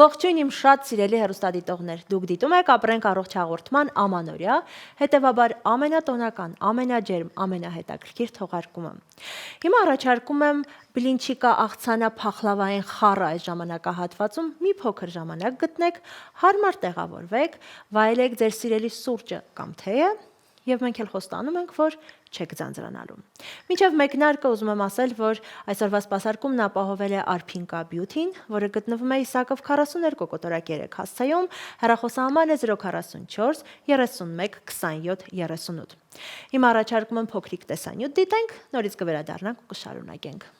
Ողջույն իմ շատ սիրելի հեռուստադիտողներ, դուք դիտում եք ապրենք առողջ հաղորդման ամանորյա, հետևաբար ամենատոնական, ամենաջերմ, ամենահետաքրքիր թողարկումը։ Հիմա առաջարկում եմ բլինչիկա աղցանա փախլավային խառը այս ժամանակահատվածում մի փոքր ժամանակ գտնեք, հարմար տեղավորվեք, վայելեք ձեր սիրելի սուրճը կամ թեյը, եւ մենք էլ խոստանում ենք, որ չեք ձանձրանալու։ Մինչև մեկնարկը ուզում եմ ասել, որ այսօրվա սպասարկումն ապահովել է Arpinka Beauty-ն, որը գտնվում է Իսակով 42 կոտորակ 3 հասցեում, հեռախոսահամարն է 044 31 27 38։ Հիմա առաջարկում եմ փոքրիկ տեսանյութ դիտենք, նորից կվերադառնանք ու կշարունակենք։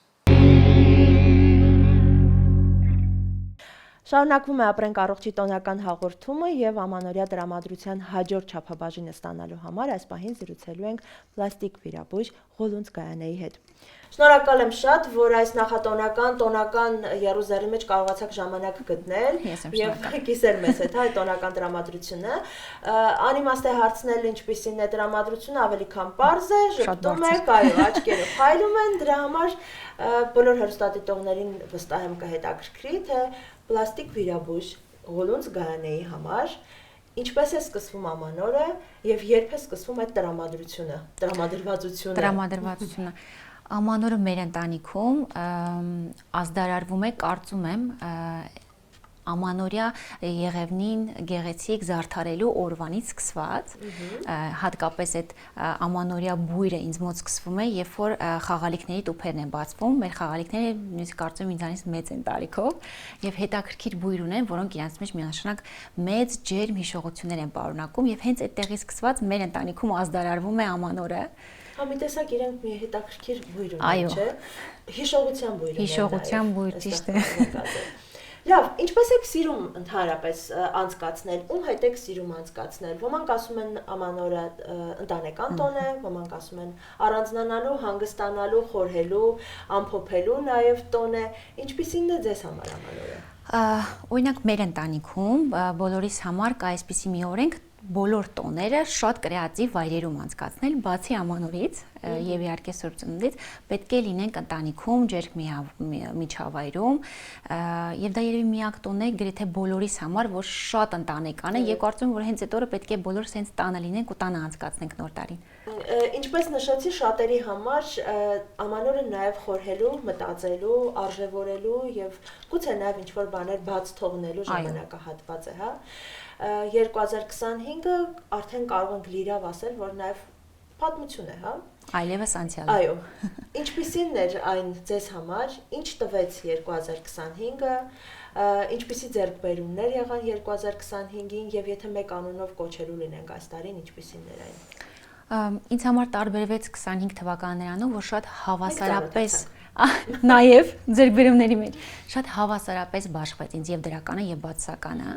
Շարունակվում է ապրենք առողջի տոնական հաղորդումը եւ ամանորյա տրամադրության հաջորդ չափաբաժինը ստանալու համար այս պահին զրուցելու ենք պլաստիկ վիրաբույժ Ղոլունց Գայանեի հետ։ Շնորհակալ եմ շատ, որ այս նախատոնական եռուզեռի մեջ կարողացաք ժամանակ գտնել եւ կիսել մեզ հետ այդ տոնական տրամադրությունը։ Անիմաստ է հարցնել ինչպիսին է տրամադրությունը, ավելի քան պարզ է, շփոթում եք, այո, աչքերը փայլում են, դրա համար բոլոր հեռուստադիտողներին վստահ եմ կհետաքրքրի, թե պլաստիկ վիրաբույժ Ղոլունց Գայանեի համար ինչպես է սկսվում ամանորը եւ երբ է սկսվում այդ տրամադրվածությունը։ Ամանորը մեր ընտանիքում ազդարարվում է, կարծում եմ, ամանորյա եղևնին գեղեցիկ զարդարելու օրվանից սկսված, հատկապես այդ ամանորյա բույրը ինձ մոտ սկսվում է, երբ որ խաղալիքների տուփերն են բացվում, մեր խաղալիքները նույնիսկ կարծում եմ ինձանից մեծ են տարիքով եւ հետաքրքիր բույր ունեն, որոնք իրենց մեջ միանշանակ մեծ ջերմ հիշողություններ են պարունակում եւ հենց այդտեղից սկսված մեր ընտանիքում ազդարարվում է ամանորը։ Հա մի տեսակ իրենք մի հետաքրքիր բույր ունեն, չէ՞։ Հիշողության բույր։ Հիշողության բույր, ճիշտ է։ Լավ, ինչպես եք սիրում ընդհանրապես անցկացնել, ում հետ եք սիրում անցկացնել։ Ոմանք ասում են ամանորը ընտանեկան տոն է, ոմանք ասում են առանձնանալու, հանգստանալու, խորհելու, ամփոփելու նաև տոն է։ Ինչպիսին է ձեզ համար ամանորը։ Օրինակ մեր ընտանիքում բոլորիս համար կա այսպիսի մի օրենք, բոլոր տոները շատ կրեատիվ վայրերում անցկացնել, բացի ամանորից եւ իհարկե Սուրբ Ծնունդից, պետք է լինենք ընտանիքում, ջերմ միջավայրում, եւ դա երևի միակ տոնն է գրեթե բոլորիս համար, որ շատ ընտանեկան է, եւ կարծում եմ, որ հենց այդ օրը պետք է բոլորս հենց տանը լինենք ու տանը անցկացնենք նոր տարին։ Ինչպես նշեցի, շատերի համար ամանորը նաև խորհելու, մտածելու, արժևորելու եւ գուցե նաև ինչ-որ բաներ բաց թողնելու ժամանակահատված է, հա։ 2025-ը արդեն կարող ենք լիրավ ասել, որ նաև պատմություն է, հա։ Այլևս անցյալ։ Այո։ Ինչպիսին էր այն ձեզ համար, ինչ տվեց 2025-ը, ինչպիսի ձեռքբերումներ եղան 2025-ին եւ եթե մեկ անունով կոչելու լինենք այս տարին, ինչպիսին էր այն։ Ինձ համար տարբերվեց 25 թվականը նրանով, որ շատ հավասարապես նաև ձեռքբերումների մեջ շատ հավասարապես բաշխվեց ինձ եւ դրականը եւ բացասականը,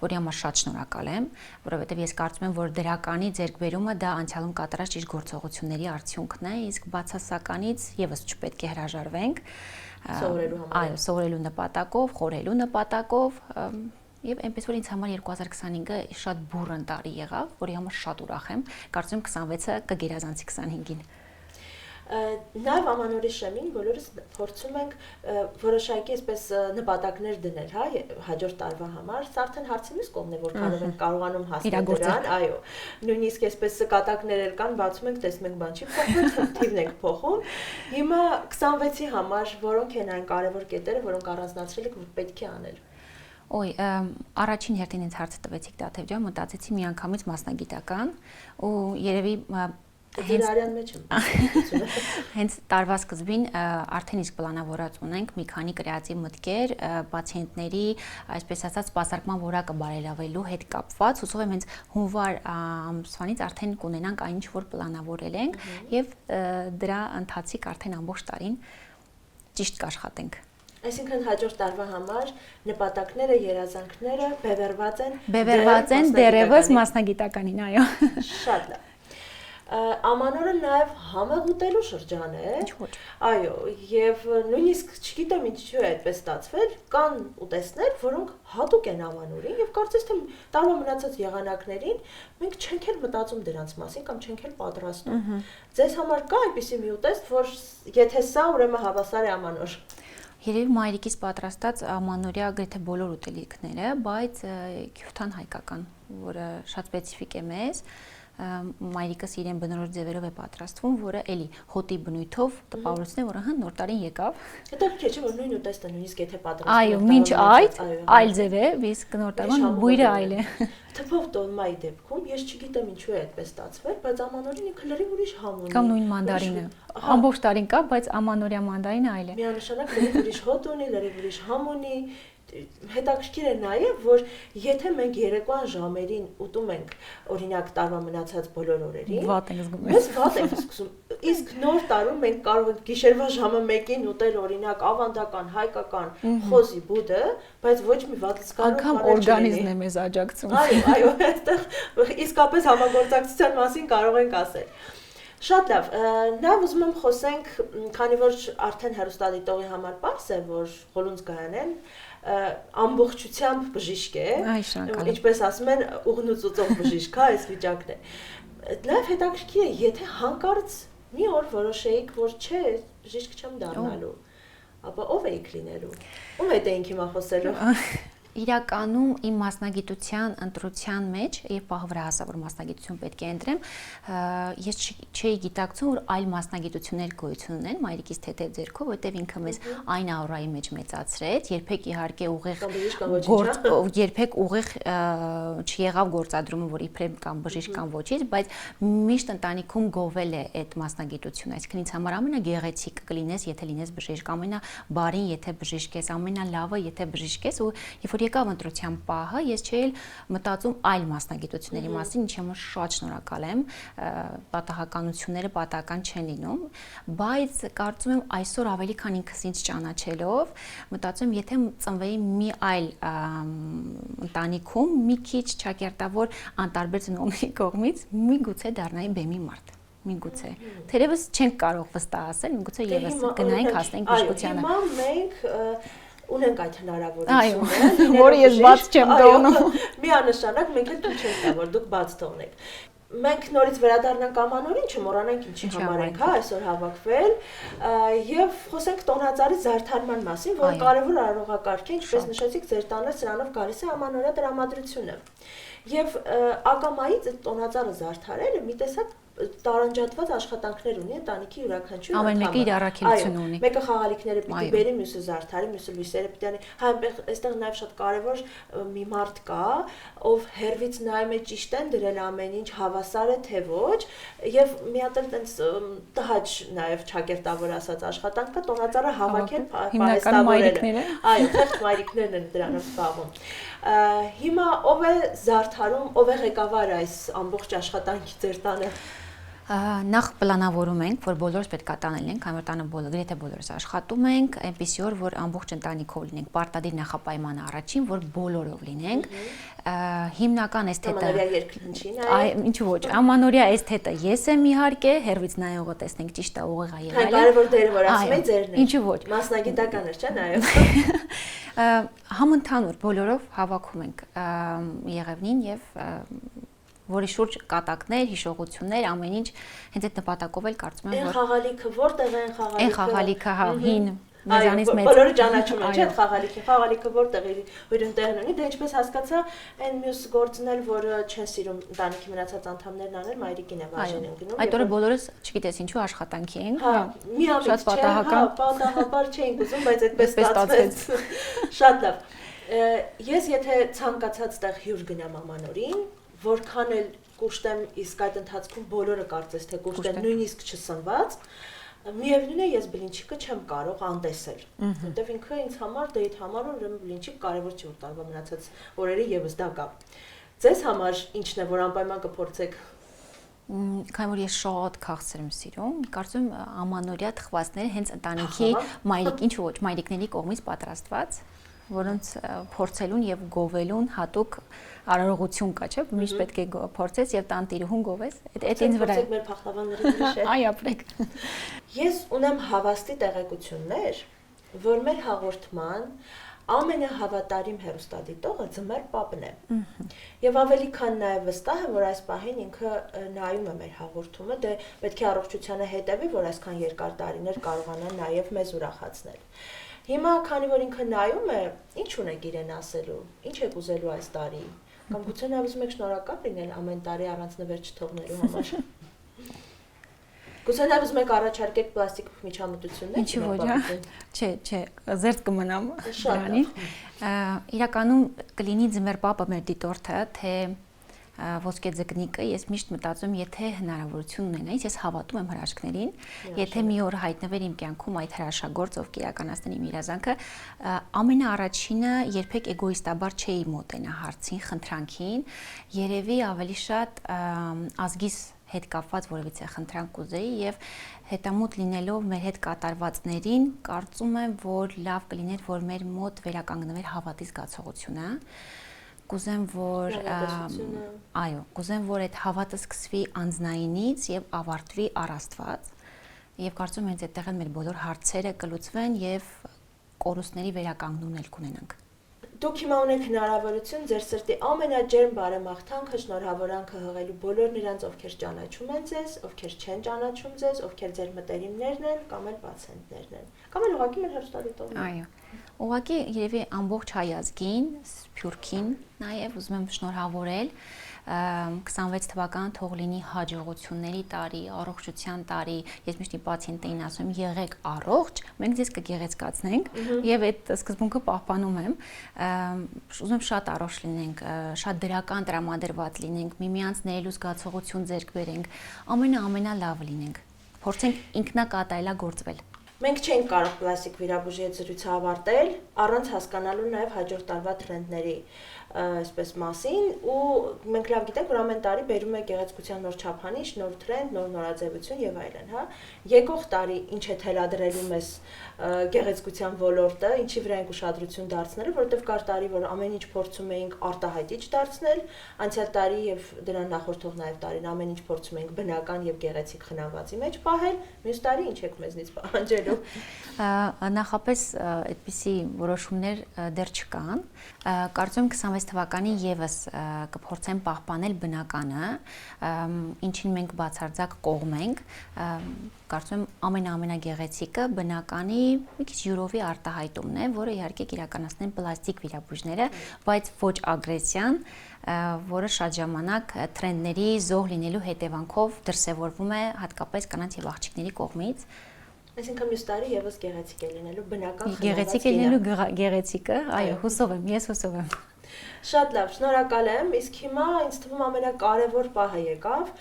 որի համար շատ շնորհակալ եմ, որովհետեւ ես կարծում եմ, որ դրականի ձեռքբերումը դա անցյալում կատարած ճիշտ գործողությունների արդյունքն է, իսկ բացասականից եւս չպետք է հրաժարվենք սովորելու համար։ Այո, սովորելու նպատակով, խորհելու նպատակով Եվ այնպես որ ինձ համար 2025-ը շատ բուռն տարի եղավ, որի համար շատ ուրախ եմ։ Կարծում եմ 26-ը կգերազանցի 25-ին։ Նաև ամանորի շեմին բոլորս փորձում ենք որոշակի այսպես նպատակներ դնել, հա, հաջորդ տարվա համար։ Սա արդեն հարցի մյուս կողմն է, որքանով ենք կարողանում հասնել դրան, այո։ Նույնիսկ այսպես կատակներ էլ կան, բացում ենք, տեսնում ենք, բան չի փոխվել, թիվն ենք փոխում։ Հիմա 26-ի համար որոնք են այն կարևոր կետերը, որոնք առանձնացրել եք, որ պետք է անել։ Ոյ, առաջին հերթին ինձ հարցը տվեցիք Դաթև ջան, մտածեցի միանգամից մասնագիտական ու երևի Դրարյան մեջ եմ։ Հենց տարվա սկզբին արդեն իսկ պլանավորած ունենք մի քանի կրեատիվ մտքեր պացիենտների, այսպես ասած, սպասարկման որակը բարելավելու հետ կապված, հուսով եմ հենց հունվար ամսվանից արդեն կունենանք այն ինչ որ պլանավորել ենք եւ դրա ընթացիկ արդեն ամբողջ տարին ճիշտ կաշխատենք։ Այսինքն հաջորդ տարվա համար նպատակները, երազանքները բևեռված են դեռևս մասնագիտականին, այո։ Շատ լավ։ Ամանորը նաև համեղ ուտելու շրջան է։ Այո, եւ նույնիսկ չգիտեմ ինչու է այդպես ստացվել, կան ուտեստներ, որոնք հատուկ են ամանորին եւ կարծես թե տարվա մնացած եղանակներին մենք չենք էլ մտածում դրանց մասին կամ չենք էլ պատրաստում։ Ձեզ համար կա այնպիսի մի ուտեստ, որ եթե սա ուրեմն հավասար է ամանոր։ Երևի մայրիկից պատրաստած ամանորյա գրեթե բոլոր ուտելիքները, բայց քյութան հայկական, որը շատ սպეციფიկ է մեզ, մայրիկս իրեն բնորոշ ձևերով է պատրաստվում, որը էլի հոտի բնույթով տպավորությունն է, որը նոր տարին եկավ։ Հետո չէ՞ որ նույն ուտեստը նույնիսկ եթե պատրաստում Այո, մինչ այդ այլ ձև է, իսկ նոր տարվան բույրը այլ է։ Թփով տոլմայի դեպքում ես չգիտեմ ինչու է այդպես ստացվել, բայց ամանորին ինքը լրիվ ուրիշ համ ունի։ Կամ նույն մանդարինը։ Ամբողջ տարին կա, բայց ամանորյա մանդարինը այլ է։ Միանշանակ լրիվ ուրիշ հոտ ունի, լրիվ ուրիշ համ ունի։ Հետաքրքիր է նաև, որ եթե մենք երեկոյան ժամերին ուտում ենք, օրինակ տարվա մնացած բոլոր օրերին, վատ ենք զգում։ Մեզ վատ ենք զգում։ Իսկ նոր տարում մենք կարող ենք գիշերվա ժամը 1-ին ուտել օրինակ ավանդական հայկական խոզի բուդը, բայց ոչ մի վատ զգալու անգամ օրգանիզմն է մեզ աջակցում։ Այո, այստեղ իսկապես համագործակցության մասին կարող ենք ասել։ Շատ լավ, նաև ուզում եմ խոսենք, քանի որ արդեն հեռուստադիտողի համար պարզ է, որ Ղոլունձ Գայանեն ամբողջությամբ բժիշկ է, ինչպես ասում են, ուղնուց ուծող բժիշկ է, այս վիճակն է։ Նաև հետաքրքիր է, եթե հանկարծ մի օր որոշեիք, որ չէ, բժիշկ չեմ դառնալու, ապա ով էիք լինելու։ Ում հետ էինք հիմա խոսելու։ Իրականում իմ մասնագիտության ընտրության մեջ եւ պահ վրա հասա որ մասնագիտություն պետք է ընտրեմ, ես չէի գիտակցում որ այլ մասնագիտություններ գոյություն ունեն մայրիկիս թեթև ձեռքով, որտեվ ինքը մեզ այն աուրայի մեջ մեծացրեց, երբեք իհարկե երբեք ուղիղ չեղավ գործադրումը որ իբրև կամ բժիշկ կամ ոչինչ, բայց միշտ ընտանիքում գովել է այդ մասնագիտությունը, այսինքն ինձ համար ամենագեղեցիկ կլինես, եթե լինես բժիշկ, ամենաբարին, եթե բժիշկ ես, ամենալավը, եթե բժիշկ ես ու երբ որ եկավ ընտրության պահը, ես չէի մտածում այլ մասնագիտությունների մասին, ինչի համար շատ շնորհակալ եմ, պատահականությունները պատահական չեն լինում, բայց կարծում եմ այսօր ավելի քան ինքս ինձ ճանաչելով, մտածում եմ, եթե ծնվեի մի այլ ընտանիքում, մի քիչ ճակերտավոր անտարբեր ծնողների կողմից, միգուցե դառնայի բեմի մարդ։ Միգուցե։ Թերևս չենք կարող վստահ ասել, միգուցե եւս գնայինք հասնենք բժշկությանը։ Հիմա մենք ունենք այդ հնարավորությունը, որը ես բաց չեմ թողնում։ Միանշանակ մենք էլ չենք տա, որ դուք բաց թողնեք։ Մենք նորից վերադառնանք ամանորին, չմոռանանք ինչի համար ենք այսօր հավաքվել եւ խոսենք տոնածառի զարդարման մասին, որը կարեւոր արարողակարգ է, ինչպես նշեցիք, ձեր տանը սրանով գալիս է ամանորյա տրամադրությունը։ Եվ ակամայից այդ տոնածառը զարդարելը մի տեսակ տարանջատված աշխատանքներ ունի ընտանիքի յուրաքանչյուր անդամը։ Ամեն մեկը իր առաքելությունը ունի։ Մեկը խաղալիքները պիտի բերի, մյուսը զարդարի, մյուսը լույսերը պիտի անի։ Հա, այստեղ նաև շատ կարևոր մի մարդ կա, ով հերվից նայում է ճիշտ են դրել ամեն ինչ, հավասար է թե ոչ, եւ մի հատ էլ տենց տհաճ նաև ճակերտավոր ասած աշխատանք կա, տոնածառը հավաքել, պահեստավորելը։ Այո, թերթ մայրիկներն են դրանով զբաղվում։ Հիմա ով է զարդարում, ով է ղեկավար այս ամբողջ աշխատանքի ձեր տանը։ Նախ պլանավորում ենք, որ բոլորս պետք է տանել ենք, քանի որ տանը գրեթե բոլորս աշխատում ենք, այնպեսի օր, որ ամբողջ ընտանիքով լինենք, պարտադիր նախապայմանը առաջին, որ բոլորով լինենք։ Հիմնական էսթետը։ Ամանորյա երկնչին, ինչու ոչ, ամանորյա էսթետը ես եմ իհարկե, հերվից նայողը տեսնենք ճիշտ է ուղիղ է եղել։ Կարևոր դերը որ ասում եք ձերն է։ Ինչու ոչ։ Մասնագիտական է, չէ՞, նաև։ Համընդհանուր բոլորով հավաքում ենք Եղևնին եւ որի շուրջ կատակներ, հիշողություններ, ամեն ինչ հենց այդ նպատակով էլ կարծում եմ որ խաղալիքը որտեղ է խաղալիքը։ Այն խաղալիքը, հա, հին մեզանից մեծ։ Բոլորը ճանաչում են, չէ՞, խաղալիքը որտեղ է, որ ընտեղն ունի, դե ինչպես հասկացա, այն մյուս գործն էլ, որ չեն սիրում ընտանիքի մնացած անդամներն անել, մայրիկին է բաժին ընկնում։ Այդ օրը բոլորս, չգիտես ինչու աշխատանքի ենք, հա, շատ պատահական, պատահաբար չէինք ուզում, բայց այդպես ստացվեց։ Շատ լավ։ Ես եթե ցանկացած տեղ հյուր գնամ ամանորին, որքան էլ կուշտեմ, իսկ այդ ընթացքում բոլորը կարծես թե կուշտեն, նույնիսկ չսնված, միևնույն է ես բլինչիկը չեմ կարող անտեսել, որտեվ ինքը ինձ համար դեյթ համար ուրեմն բլինչիկ կարևոր չի որ տարվա մնացած օրերի եւս դա կա։ Ձեզ համար ինչն է որ անպայման կփորձեք։ Քանի որ ես շատ քաղցր եմ սիրում, կարծում եմ ամանորյա թխվածները հենց ընտանիքի մայրիկ, ինչու ոչ, մայրիկների կողմից պատրաստված, որոնց փորձելուն եւ գովելուն հատուկ արարողություն կա, չէ՞, միշտ պետք է փորձես եւ տանտիրուհուն գովես։ Այդ ինձ վրա է։ Մեր փախլավանների վրա։ Այ ապրեք։ Ես ունեմ հավաստի տեղեկություններ, որ մեր հաղորդման ամենահավատարիմ հեռուստադիտողը Ձմեռ Պապն է։ Եվ ավելի քան նաև վստահ եմ, որ այս պահին ինքը նայում է մեր հաղորդումը, դե պետք է առողջությանը հետևի, որ այսքան երկար տարիներ կարողանա նաև մեզ ուրախացնել։ Հիմա քանի որ ինքը նայում է, ինչ ունեք իրեն ասելու, ինչ եք ուզելու այս տարի, կամ գուցե նա ուզում եք շնորհակալ լինել ամեն տարի առանց նվեր չթողնելու համար։ Գուցե նա ուզում եք առաջարկեք պլաստիկ միջամտություններ։ Ինչի՞ ոչ, չէ, զերծ կմնամ Շատ դրանին։ Իրականում կլինի ձմեռ պապը մեր դիտորդը, թե ոսկե ձկնիկը, ես միշտ մտածում, եթե հնարավորություն ունենայից, ես հավատում եմ հրաշքներին, եթե մի օր հայտնվեր իմ կյանքում այդ հրաշագործ, ով կիրականացնի իմ երազանքը, ամենաառաջինը երբեք էգոիստաբար չէի մոտենա հարցին, խնդրանքին, երևի ավելի շատ ազգիս հետ կապված որևիցե խնդրանք կուզեի եւ հետամուտ լինելով մեր հետ կատարվածներին, կարծում եմ, որ լավ կլիներ, որ մեր մոտ վերականգնվեր հավատի զգացողությունը։ Կուզեմ, որ այդ հավատը սկսվի անձնայինից եւ ավարտվի առ Աստված։ Եվ կարծում եմ, այդտեղ էլ մեր բոլոր հարցերը կլուծվեն եւ կորուստների վերականգնումն էլ կունենանք։ Դուք հիմա ունեք հնարավորություն ձեր սրտի ամենաջերմ բարեմաղթանքը, շնորհավորանքը հղելու բոլոր նրանց, ովքեր ճանաչում են ձեզ, ովքեր չեն ճանաչում ձեզ, ովքեր ձեր մտերիմներն են կամ էլ պացիենտներն են։ Կամ էլ ուղղակի մեր հեռուստադիտողներն։ Այո։ Ուղղակի երևի ամբողջ հայ ազգին, Սփյուռքին նաև ուզում եմ շնորհավորել 26 թվական թող լինի հաջողությունների տարի, առողջության տարի։ Ես միշտ իմ պացիենտներին ասում եմ, եղեք առողջ, մենք ձեզ կգեղեցկացնենք եւ այդ սկզբունքը պահպանում եմ։ Ուզում եմ շատ առողջ լինենք, շատ դրական տրամադրված լինենք, միմյանց ներելու զգացողություն ձեռք բերենք, ամենալավը լինենք։ Փորձենք ինքնակատարելագործվել։ Մենք չենք կարող պլաստիկ վիրաբույժի հետ զրույցը ավարտել առանց հասկանալու նաև հաջորդ տարվա տրենդների այսպես մասին ու մենք լավ գիտենք, որ ամեն տարի բերում է գեղեցկության նոր չափանիշ, նոր տրենդ, նոր նորաձևություն եւ այլն, հա։ Եկող տարի ինչ է թելադրելու մեզ գեղեցկության ոլորտը, ինչի վրա ենք ուշադրություն դարձնելու, որովհետեւ կար տարի, որ ամեն ինչ փորձում էինք արտահայտիչ դարձնել, անցյալ տարի եւ դրան նախորդող նաեւ տարին ամեն ինչ փորձում էինք բնական եւ գեղեցիկ խնամվածի մեջ պահել, մյուս տարի ինչ եք մեզնից պահանջելու։ Նախապես այդպիսի որոշումներ դեռ չկան։ Կարծում եմ 26 թվականին եւս կփորձեմ պահպանել բնականը, ինչին մենք բացարձակ կողմ ենք։ Կարծում եմ ամենագեղեցիկը բնականի մի քիչ յուրովի արտահայտումն է, որը իհարկե կիրականացնեն պլաստիկ վիրաբույժները, բայց ոչ ագրեսիան, որը շատ ժամանակ տրենդների զոհ լինելու հետևանքով դրսևորվում է հատկապես կանանց եւ աղջիկների կողմից։ Այսինքն մյուս տարի եւս գեղեցիկ է լինելու բնական գեղեցիկ է լինելու գեղեցիկը, այո, հուսով եմ, ես հուսով եմ։ Շատ լավ, շնորհակալ եմ, իսկ հիմա ինձ թվում ամենակարևոր պահը եկավ,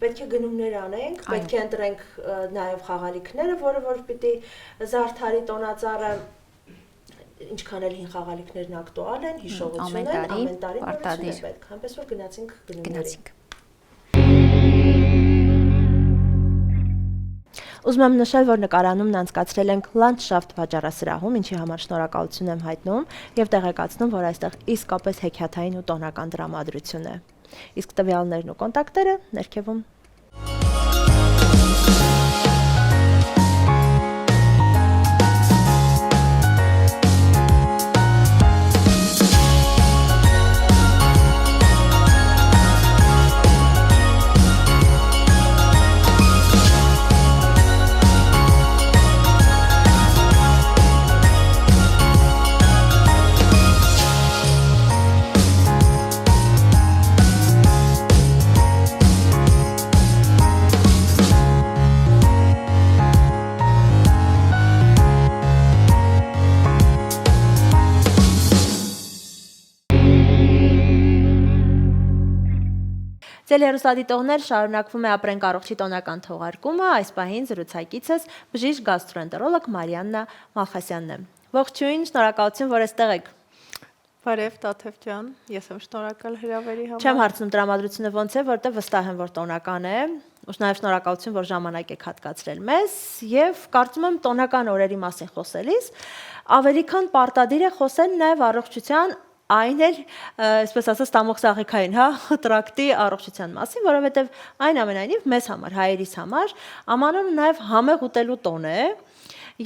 պետք է գնումներ անենք, պետք է ընտրենք նաեւ խաղալիքները, որը որ պիտի զարդարի տոնածառը, ինչքան էլ հին խաղալիքներն ակտուալ են, հիշողություն են, ամեն տարի նորություն է պետք, այնպես որ գնացինք գնումների։ Ուզում եմ նշել, որ նկարանումն անցկացրել ենք լանդշաֆտ վաճառասրահում, ինչի համար շնորհակալություն եմ հայտնում եւ տեղեկացնում, որ այստեղ իսկապես հեքիաթային ու տոնական տրամադրություն է։ Իսկ տվյալներն ու կոնտակտները ներքևում։ Ձեր հեռուստադիտողներ, շարունակվում է ապրենք առողջի տոնական թողարկումը, այս պահին զրուցակիցս բժիշկ գաստրոենտերոլոգ Մարիաննա Մալխասյանն է։ Ողջույն, շնորհակալություն, որ այստեղ եք։ Բարև Տաթև ջան, ես եմ շնորհակալ հրավերի համար։ Չեմ հարցնում տրամադրությունը ոնց է, որտեղ վստահ եմ, որ տոնական է, ու նաև շնորհակալություն, որ ժամանակ եք հատկացրել մեզ, եւ կարծում եմ տոնական օրերի մասին խոսելիս ավելի քան պարտադիր է խոսել նաև առողջության այն էլ, այսպես ասած, տամոքսաղիքային, հա, տրակտի առողջության մասին, որովհետև այն ամենայնիվ մեզ համար, հայերիս համար, ամանորը նաև համեղ ուտելու տոն է,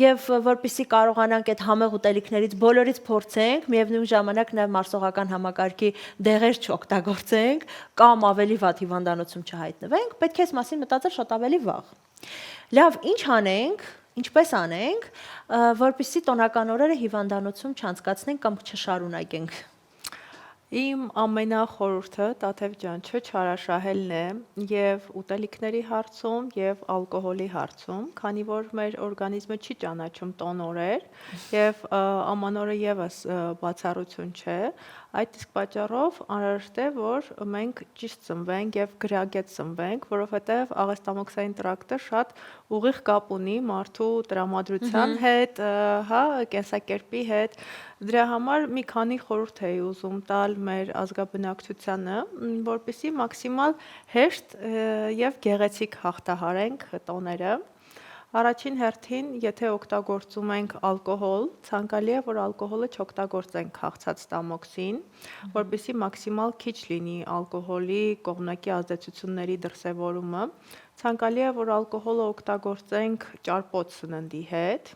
եւ որպեսզի կարողանանք այդ համեղ ուտելիքներից բոլորից փորձենք, միևնույն ժամանակ նաև մարսողական համակարգի դեղեր չօգտագործենք կամ ավելի վատ հիվանդանոցում չհայտնվենք, պետք է այս մասին մտածել շատ ավելի վաղ։ Լավ, ինչ անենք, ինչպես անենք, որպեսզի տոնական օրերը հիվանդանոցում չանցկացնենք կամ չշարունակենք։ Իմ ամենախորհուրդը Տաթև ջան չարաշահելն է եւ ուտելիքների հարցում եւ ալկոհոլի հարցում, քանի որ մեր օրգանիզմը չի ճանաչում տոնորեր եւ ամանորը եւս բացառություն չէ, այդ իսկ պատճառով անհրաժեշտ է որ մենք ճիշտ ծնվենք եւ գրագետ ծնվենք, որովհետեւ աղեստամոքսային տրակտը շատ ուղիղ կապ ունի մարդու տրամադրության հետ, հա, կենսակերպի հետ։ Դրա համար մի քանի խորհուրդ էի ուզում տալ մեր ազգաբնակչությանը, որպեսզի մաքսիմալ հեշտ եւ գեղեցիկ հաղթահարենք տոները։ Առաջին հերթին, եթե օգտագործում ենք ալկոհոլ, ցանկալի է, որ ալկոհոլը չօգտագործենք քաղցած ստամոքսին, որպեսզի մաքսիմալ քիչ լինի ալկոհոլի կողմնակի ազդեցությունների դրսևորումը։ Ցանկալի է, որ ալկոհոլը օգտագործենք ճարպոտ սննդի հետ,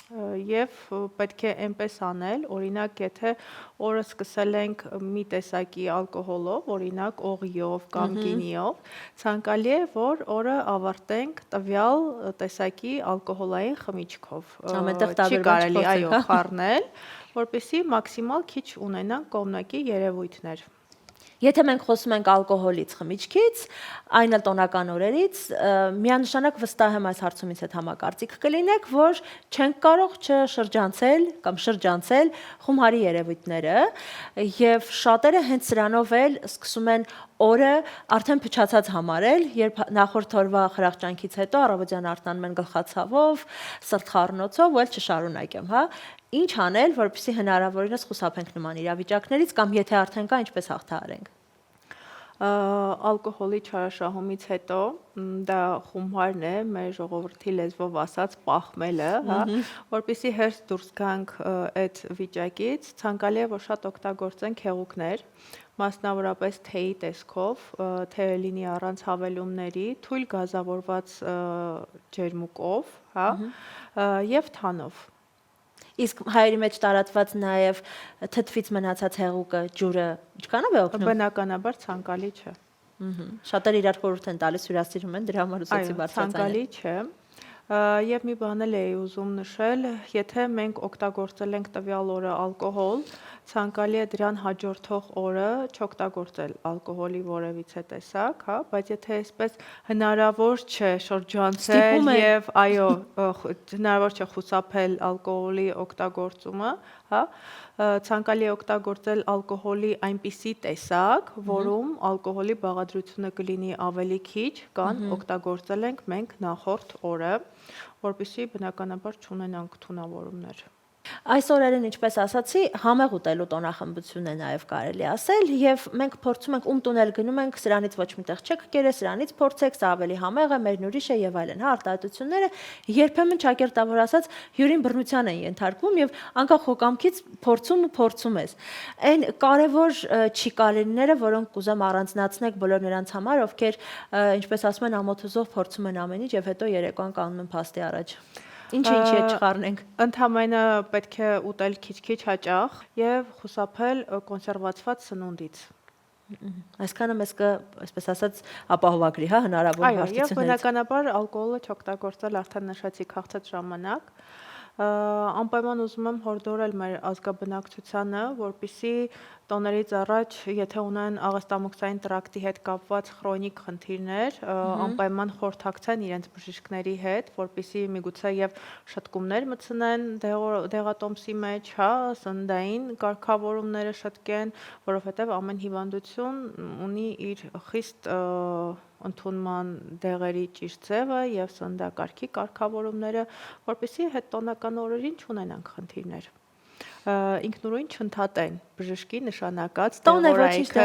եւ պետք է այնպես անել, օրինակ, եթե օրը սկսել ենք մի տեսակի ալկոհոլով, օրինակ օղիով կամ գինիով, ցանկալի է, որ օրը ավարտենք տվյալ տեսակի ալկոհոլային խմիչքով։ Ամենտեղ Չի տարբեր կարելի, բաներ այո, խառնել, որպեսզի մաքսիմալ քիչ ունենանք կողմնակի երևույթներ։ Եթե մենք խոսում ենք ալկոհոլից, խմիչքից, այն էլ տոնական օրերից, միանշանակ վստահ եմ այս հարցումից հետ համակարծիք կլինեք, որ չենք կարող չշրջանցել կամ շրջանցել խումարի երևույթները եւ շատերը հենց սրանով էլ սկսում են օրը արդեն փչացած համարել, երբ նախորդ օրվա խրախճանքից հետո առավոտյան արթնանում են գլխացավով, սրտխառնոցով, ու էլ չշարունակեմ, հա։ Ինչ անել, որպեսզի հնարավորինս խուսափենք նման իրավիճակներից կամ եթե արդեն կա, ինչպես հաղթահարենք։ Ալկոհոլի չարաշահումից հետո դա խումարն է, մեր ժողովրդի լեզվով ասած պահմելը, հա, որպեսզի հերթ դուրս գանք այդ վիճակից, ցանկալի է, որ շատ օգտագործենք հեղուկներ, մասնավորապես թեյի տեսքով, թեյը լինի առանց հավելումների, թույլ գազավորված ջերմուկով, հա, եւ թանով։ Իսկ հայերի մեջ տարածված նաև թթվից մնացած հեղուկը, ջուրը ինչքանով է օգնում։ Բնականաբար ցանկալի չէ։ Շատերը իրար խորհուրդ են տալիս, հյուրասիրում են, դրա համար ուսացի բարձրացնել։ Ցանկալի չէ։ Եվ մի բան էլ էի ուզում նշել, եթե մենք օգտագործել ենք տվյալ օրը ալկոհոլ, ցանկալի է դրան հաջորդող օրը չօգտագործել ալկոհոլի որևիցե տեսակ, հա, բայց եթե այսպես հնարավոր չէ շրջանցել եւ այո, հնարավոր չէ խուսափել ալկոհոլի օգտագործումը, հա, ցանկալի է օգտագործել ալկոհոլի այնպիսի տեսակ, որում ալկոհոլի բաղադրությունը կլինի ավելի քիչ, քան օգտագործել ենք մենք նախորդ օրը, որպեսզի բնականաբար չունենանք թունավորումներ։ Այս օրերին, ինչպես ասացի, համեղ ուտելու տոնախմբություն է նաև կարելի ասել եւ մենք փորձում ենք ում տունել գնում ենք, սրանից ոչ միտեղ չեք կերե, սրանից փորձեք, սա ավելի համեղ է, մերն ուրիշ է եւ այլն, հա, արտահայտությունները երբեմն ճակերտավոր ասած հյուրին բռնության են ենթարկվում եւ անկախ հոգամքից փորձում ես։ Այն կարևոր չիկալիները, որոնք կուզեմ առանձնացնեք բոլոր նրանց համար, ովքեր ինչպես ասում են ամոթուզով փորձում են ամեն ինչ եւ հետո երեկոյան կանում են փաստի առաջ։ Ինչի հետ չխառնենք։ Ընդհանրապես պետք է ուտել քիչ-քիչ հաճախ եւ խուսափել կոնսերվացված սնունդից։ Այսքանը մեզ այսպես ասած ապահովագրի, հա, հնարավոր հարցություններից։ Այո, եւ բնականաբար ալկոհոլը չօգտագործել արդեն նշեցի քաղցած ժամանակ։ Անպայման ուզում եմ հորդորել մեր ազգաբնակչությանը, որպեսզի տոներից առաջ, եթե ունեն աղեստամոքսային տրակտի հետ կապված քրոնիկ խնդիրներ, անպայման խորհրդակցեն իրենց բժիշկների հետ, որպեսզի միգուցե եւ շտկումներ մտցնեն դեղատոմսի մեջ, հա, սննդային կարգավորումները շտկեն, որովհետեւ ամեն հիվանդություն ունի իր խիստ ընդունման դեղերի ճիշտ ձևը եւ սննդակարգի կարգավորումները, որպեսզի հետ տոնական օրերին չունենանք խնդիրներ։ Ինքնուրույն չընդհատեն բժշկի նշանակած դեղորայքը,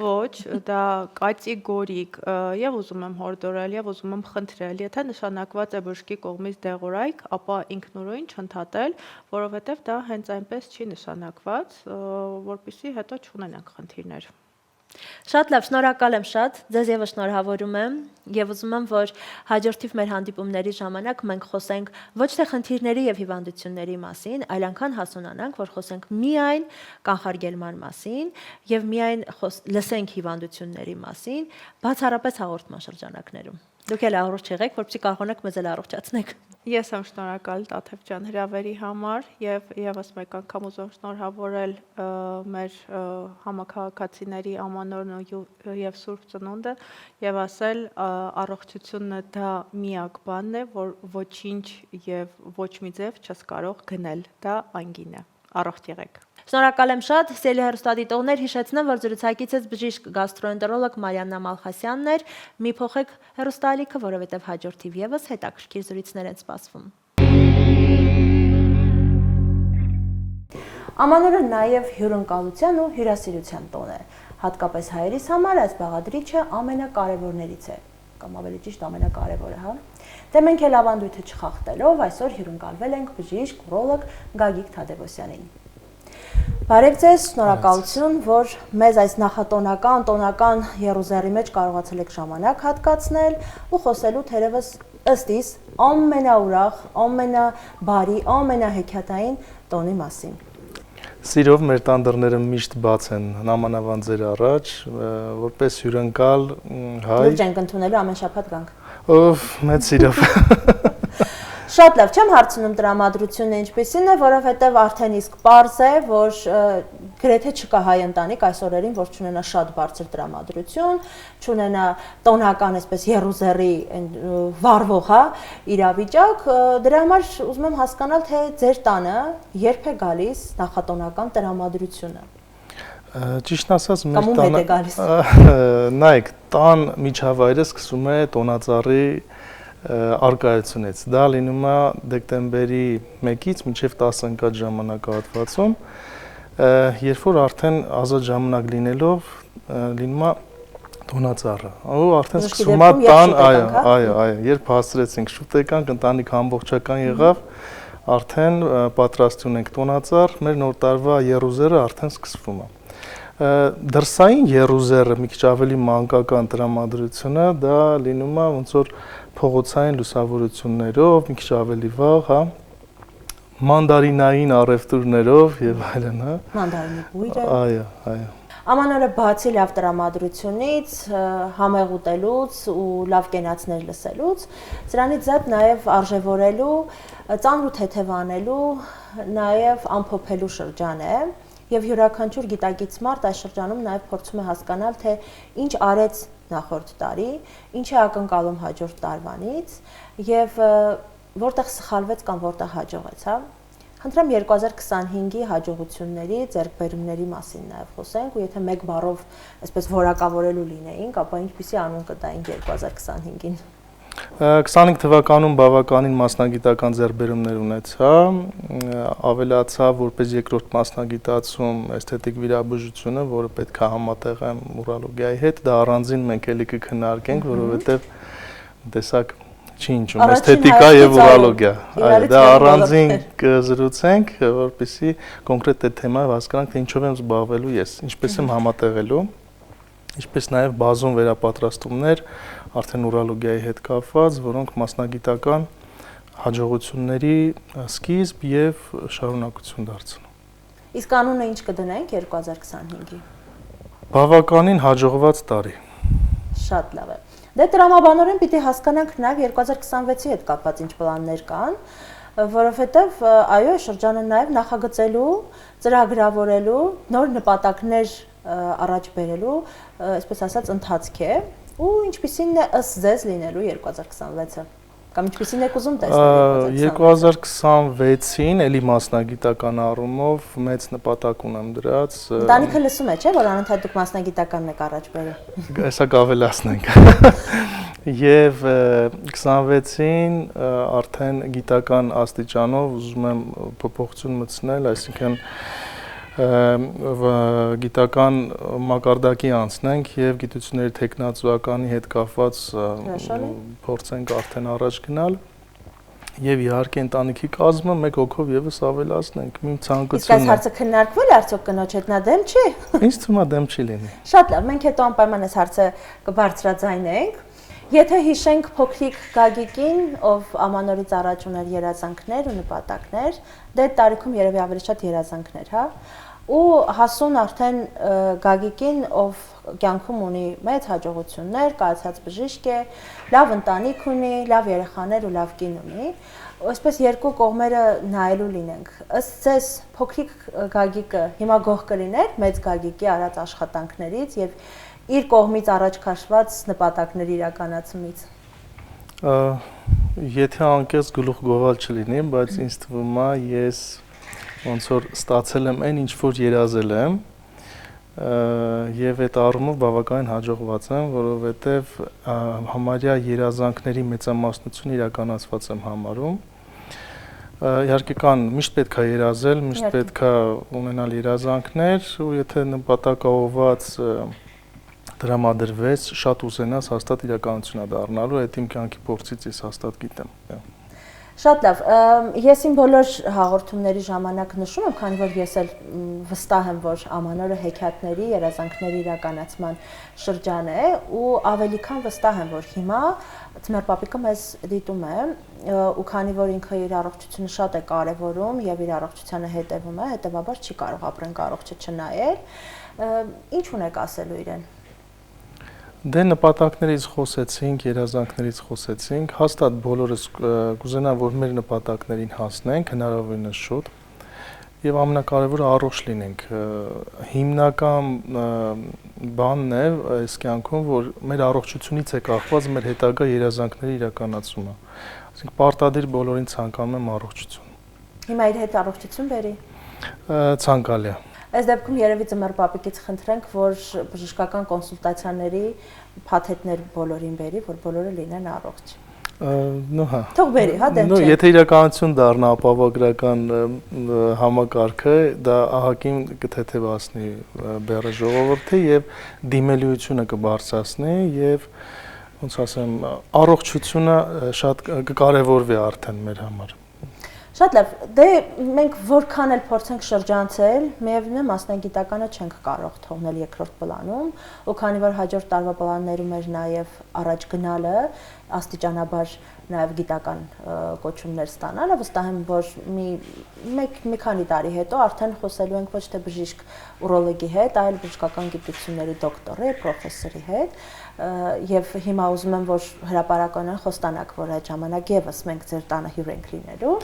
ոչ, դա կացի գորիկ եւ ուզում եմ հորդորել եւ ուզում եմ խնդրել, եթե նշանակված է բժշկի կողմից դեղորայք, ապա ինքնուրույն չընդհատել, որովհետեւ դա հենց այնպես չի նշանակված, որպեսզի հետո չունենանք խնդիրներ։ Շատ լավ, շնորհակալ եմ շատ, ձեզ եւս շնորհավորում եմ եւ ուզում եմ, որ հաջորդիվ մեր հանդիպումների ժամանակ մենք խոսենք ոչ թե խնդիրների եւ հիվանդությունների մասին, այլ անգամ հասունանանք, որ խոսենք միայն կանխարգելման մասին եւ միայն լսենք հիվանդությունների մասին, բացառապես հաղորդման շրջանակներում։ Դուք էլ առողջ եղեք, որպեսզի կարողանաք մեզ էլ առողջացնեք։ Ես եմ շնորհակալ Տաթև ջան հրավերի համար եւ եւս մեկ անգամ ուզում շնորհավորել մեր համակարգացիների ամանորն եւ Սուրբ Ծնունդը եւ ասել առողջությունը դա միակ բանն է, որ ոչինչ եւ ոչ մի ձև չես կարող գնել, դա անգին է։ Առողջ եղեք։ Շնորհակալ եմ շատ, սիրելի հեռուստադիտողներ, հիշեցնեմ, որ զրուցակիցս բժիշկ գաստրոենտերոլոգ Մարիաննա Մալխասյանն էր։ Մի փոխեք հեռուստաալիքը, որովհետև հաջորդիվ եւս հետաքրքիր զրույցներ են սպասվում։ Ամանորը նաև հյուրընկալության ու հյուրասիրության տոն է։ Հատկապես հայերիս համար այս բաղադրիչը ամենակարևորներից է, կամ ավելի ճիշտ ամենակարևորը, հա։ Դե մենք էլ ավանդույթը չխախտելով այսօր հյուրընկալվել ենք բժիշկ ուրոլոգ Գագիկ Թադևոսյանին։ Բարև ձեզ, շնորհակալություն, որ մեզ այս նախատոնական, տոնական եռուզեռի մեջ կարողացել եք ժամանակ հատկացնել ու խոսելու թերևս ըստ իս ամենաուրախ, ամենաբարի, ամենահեքիաթային տոնի մասին։ Սիրով մեր տան միշտ բաց են նամանավան ձեր առաջ, որպես հյուրընկալ հայ։ Լուրջ ենք ընդունելու ամեն շաբաթ գանք։ Ով մեծ սիրով։ Շատ լավ, չեմ հարցնում տրամադրությունը ինչպիսին է, որովհետև արդեն իսկ պարզ է, որ գրեթե չկա հայ ընտանիք այս օրերին, որ չունենա շատ բարձր տրամադրություն, չունենա տոնական այսպես եռուզեռի վառվող, հա, իրավիճակ, դրա համար ուզում եմ հասկանալ, թե ձեր տանը երբ է գալիս նախատոնական տրամադրությունը։ Ճիշտ ասած, մեր Կամ ում հետ է գալիս։ նայեք, տան միջավայրը սկսում է տոնածառի արկայությունից։ Դա լինում է դեկտեմբերի 1-ից մինչև 10 ընկած ժամանակահատվածում, երբ որ արդեն ազատ ժամանակ լինելով լինում է տոնածառը։ Ու արդեն սկսում է տան, այո, երբ հասցրեցինք շուտ եկանք, ընտանիք ամբողջական եղավ, արդեն պատրաստում ենք տոնածառ, մեր նոր տարվա եռուզեռը արդեն սկսվում է։ Դրսային եռուզեռը մի քիչ ավելի մանկական տրամադրությունը դա լինում է ոնց որ փողոցային լուսավորություններով, մի քիչ ավելի վաղ, հա, մանդարինային առևտուրներով եւ այլն, հա։ Մանդարինի բույրը։ Այո։ Ամանորը բացի լավ տրամադրությունից, համեղ ուտելուց ու լավ կենացներ լսելուց, սրանից զատ նաև արժևորելու, ծանր ու թեթև անելու, նաև ամփոփելու շրջան է, եւ յուրաքանչյուր գիտակից մարդ այս շրջանում նաև փորձում է հասկանալ, թե ինչ արեց նախորդ տարի, ինչ է ակնկալում հաջորդ տարվանից եւ որտեղ սխալվեց կամ որտեղ հաջողեց, հա։ Խնդրեմ 2025-ի հաջողությունների, ձեռքբերումների մասին նաև խոսենք ու եթե մեկ բառով այսպես որակավորելու լինեինք, ապա ինչպիսի անուն կտայինք 2025-ին։ 25 թվականում բավականին մասնագիտական ձեռքբերումներ ունեցա, ավելացա որպես երկրորդ մասնագիտացում էսթետիկ վիրաբուժությունը, որը պետք է համատեղեմ ուրոլոգիայի հետ, դա առանձին մենք էլի կքննարկենք, որովհետև տեսակ չի ինչու, էսթետիկա եւ ուրոլոգիա, այո, դա առանձին կզրուցենք, որպեսզի կոնկրետ այդ թեմայով հասկանանք, թե ինչով եմ զբաղվելու ես, ինչպես եմ համատեղելու, ինչպես նաև բազում վերապատրաստումներ արդեն ուրոլոգիայի հետ կապված, որոնք մասնագիտական հաջողությունների սկիզբ եւ շարունակություն դարձնում։ Իսկ անունը ինչ կդնենք 2025-ի։ Բավականին հաջողված տարի։ Շատ լավ է։ Դե տրամաբանորեն պիտի հասկանանք նաև 2026-ի հետ կապված ինչ պլաններ կան, որովհետև այո, շրջանը նաև նախագծելու, ծրագրավորելու, նոր նպատակներ առաջ բերելու, այսպես ասած, ընթացք է, ու ինչպիսին է ըստ ձեզ լինելու 2026-ը, կամ ինչպիսին եք ուզում տեսնել 2026-ին, էլի մասնագիտական առումով մեծ նպատակ ունեմ դրած։ Ընտանիքը լսում է, չէ՞, որ անընդհատ դուք մասնագիտականն եք առաջ բերում։ Այսա կավելացնենք։ Եվ 26-ին արդեն գիտական աստիճանով ուզում եմ փոփոխություն մտցնել, այսինքն գիտական մակարդակի անցնենք եւ գիտությունների տեխնացուականի հետ կապված փորձենք արդեն առաջ գնալ եւ իհարկե ընտանիքի կազմը մեկ հոգով եւս ավելացնենք մի ցանկություն։ Իսկ այս հարցը քննարկվել արդյոք կնոջ հետ նա դեմ չի։ Ինձ թվում է դեմ չի լինի։ Շատ լավ, մենք հետո անպայման այս հարցը կբարձրաձայնենք։ Եթե հիշենք փոքրիկ Գագիկին, ով ամանորից առաջ ուներ երազանքներ ու նպատակներ, դե տարիքում երևի ավելի շատ երազանքներ, հա։ Ու հասուն արդեն Գագիկին, ով կյանքում ունի մեծ հաջողություններ, կայացած բժիշկ է, լավ ընտանիք ունի, լավ երեխաներ ու լավ կին ունի։ Այսպես երկու կողմերը նայելու լինենք։ Ըստ ձեզ փոքրիկ Գագիկը հիմա գոհ կլիներ մեծ Գագիկի արած աշխատանքներից եւ իր կողմից առաջ քաշված նպատակների իրականացումից։ Եթե անկեղծ գլուխ գովալ չլինի, բայց ինձ թվում է ես ոնց որ ստացել եմ այն ինչ որ երազել եմ եւ այդ առումով բավականին հաջողված եմ, որովհետեւ համարյա երազանքների մեծամասնությունը իրականացված եմ համարում։ Իհարկե կան միշտ պետք է երազել, միշտ պետք է ունենալ երազանքներ ու եթե նպատակաուղղված դրամադրվեց, շատ ուզենաս հաստատ իրականություն է դառնալու, այդ իմ կյանքի փորձից ես հաստատ գիտեմ։ Շատ լավ, ես իմ բոլոր հաղորդումների ժամանակ նշում եմ, քանի որ ես էլ վստահ եմ, որ ամանորը հեքիաթների, երազանքների իրականացման շրջան է ու ավելի քան վստահ եմ, որ հիմա Ձմեռ պապիկը մեզ դիտում է ու քանի որ ինքը իր առողջությունը շատ է կարևորում եւ իր առողջությանը հետեւում է, հետեւաբար չի կարող ապրենք առողջը չնայել, ինչ ունեք ասելու իրեն։ Դե նպատակներից խոսեցինք, երազանքներից խոսեցինք, հաստատ բոլորս կուզենան, որ մեր նպատակներին հասնենք հնարավորինս շուտ եւ ամենակարևորը առողջ լինենք։ Հիմնական բանն է այս կյանքում, որ մեր առողջությունից է կախված մեր հետագա երազանքների իրականացումը։ Այսինքն պարտադիր բոլորին ցանկանում եմ առողջություն։ Հիմա իր հետ առողջություն բերի։ Ցանկալի է։ Այս դեպքում երևի Ձմեռ պապիկից խնդրենք, որ բժշկական կոնսուլտացիաների փաթեթներ բոլորին բերի, որ բոլորը լինեն առողջ։ Ну հա։ Թող բերի, հա դե։ Ну եթե իրականություն դառնա ապահովագրական համակարգը, դա ահագին կթեթևացնի բեռը ժողովրդի եւ դիմելիությունը կբարձրացնի եւ ոնց ասեմ, առողջությունը շատ կկարևորվի արդեն մեր համար։ Շատ լավ, դե մենք որքան էլ փորձենք շրջանցել, միևնույն է մասնագիտականը չենք կարող թողնել երկրորդ պլանում, ու քանի որ հաջորդ տարվա պլաններում էր նաև առաջ գնալը, աստիճանաբար նաև գիտական կոչումներ ստանալը, վստահ եմ, որ մի քանի տարի հետո արդեն խոսելու ենք ոչ թե բժիշկ ուրոլոգի հետ, այլ բժշկական գիտությունների դոկտորի, պրոֆեսորի հետ, եւ հիմա ուզում եմ, որ հրապարակորեն խոստանաք, որ այդ ժամանակ եւս մենք ձեր տանը հյուր ենք լինելու։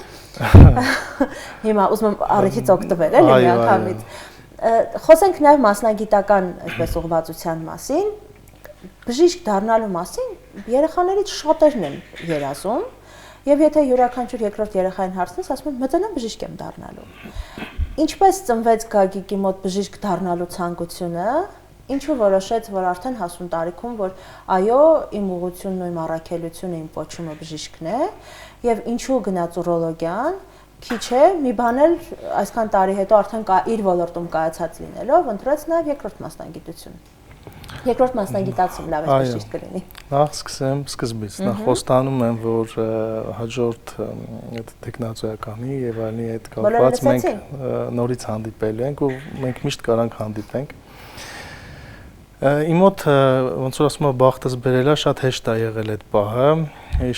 Հիմա ուզում եմ առիթից օգտվել էլի միանգամից։ Խոսենք նաեւ մասնագիտական այդպես ուղղվածության մասին։ Բժիշկ դառնալու մասին երեխաներից շատերն են երազում, եւ եթե յուրաքանչյուր երկրորդ երեխային հարցնես, ասում են մտանամ բժիշկ եմ դառնալու։ Ինչպես ծնվեց Գագիկի մոտ բժիշկ դառնալու ցանկությունը, ինչու որոշեց, որ արդեն հասուն տարիքում, որ այո, իմ ուղղությունն ու իմ առաքելությունը, իմ պոչումը բժիշկն է, եւ ինչու գնաց ուրոլոգիան, քիչ է, մի բան էլ այսքան տարի հետո արդեն իր ոլորտում կայացած լինելով, ընտրեց նաեւ երկրորդ մասնագիտություն։ Երկրորդ մասնագիտացում լավ է ճիշտ կլինի։ Նախ սկսեմ սկզբից։ Նախ խոստանում եմ, որ հաջորդ տեխնոլոգիականի եւ այլնի հետ կապված մենք նորից հանդիպելու ենք ու մենք միշտ կարանք հանդիպենք։ Իմ մոտ ոնց որ ասում եմ բախտս բերելա շատ հեշտ է եղել այդ պահը։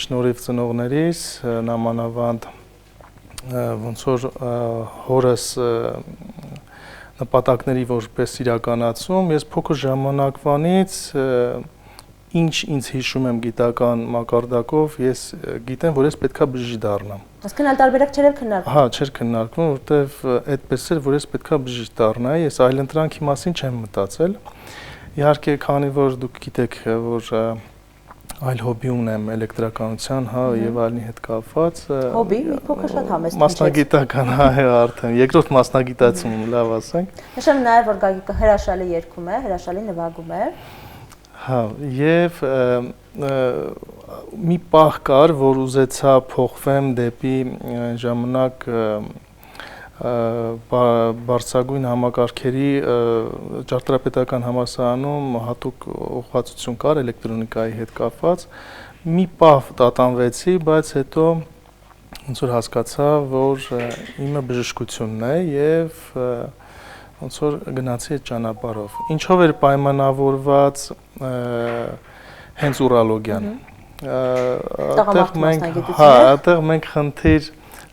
Շնորհիվ ծնողներիս նամանավանդ ոնց որ հորս նպատակների որպես իրականացում, ես փոքր ժամանակվանից ինչ ինձ հիշում եմ գիտական մակարդակով, ես գիտեմ, որ ես պետքա բժիշկ դառնամ։ Այսինքն այլ տարբերակ չէր քննարկվում։ Հա, չէր քննարկվում, որովհետև այդպես էր, որ ես պետքա բժիշկ դառնայի, ես այլընտրանքի մասին չեմ մտածել։ Իհարկե, քանի որ դուք գիտեք, որ այլ հոբի ունեմ էլեկտրականության, հա, եւ այլնի հետ կապված։ Հոբի, մի փոքր շատ համեստ։ Մասնագիտական, հա, արդեն երկրորդ մասնագիտացում, լավ ասենք։ Նշեմ նաեւ, որ Գագիկը հրաշալի երգում է, հրաշալի նվագում է։ Հա, եւ մի պահ կար, որ ուզեցա փոխվեմ դեպի ժամանակ բարձրագույն համակարգերի ճարտարապետական համալսարանում հատուկ ուղղվածություն կար էլեկտրոնիկայի հետ կապված։ Մի պահ տատանվեցի, բայց հետո ոնց որ հասկացա, որ իմը բժշկությունն է եւ ոնց որ գնացի այդ ճանապարհով։ Ինչով էր պայմանավորված հենց ուրոլոգիան։ Այդտեղ մենք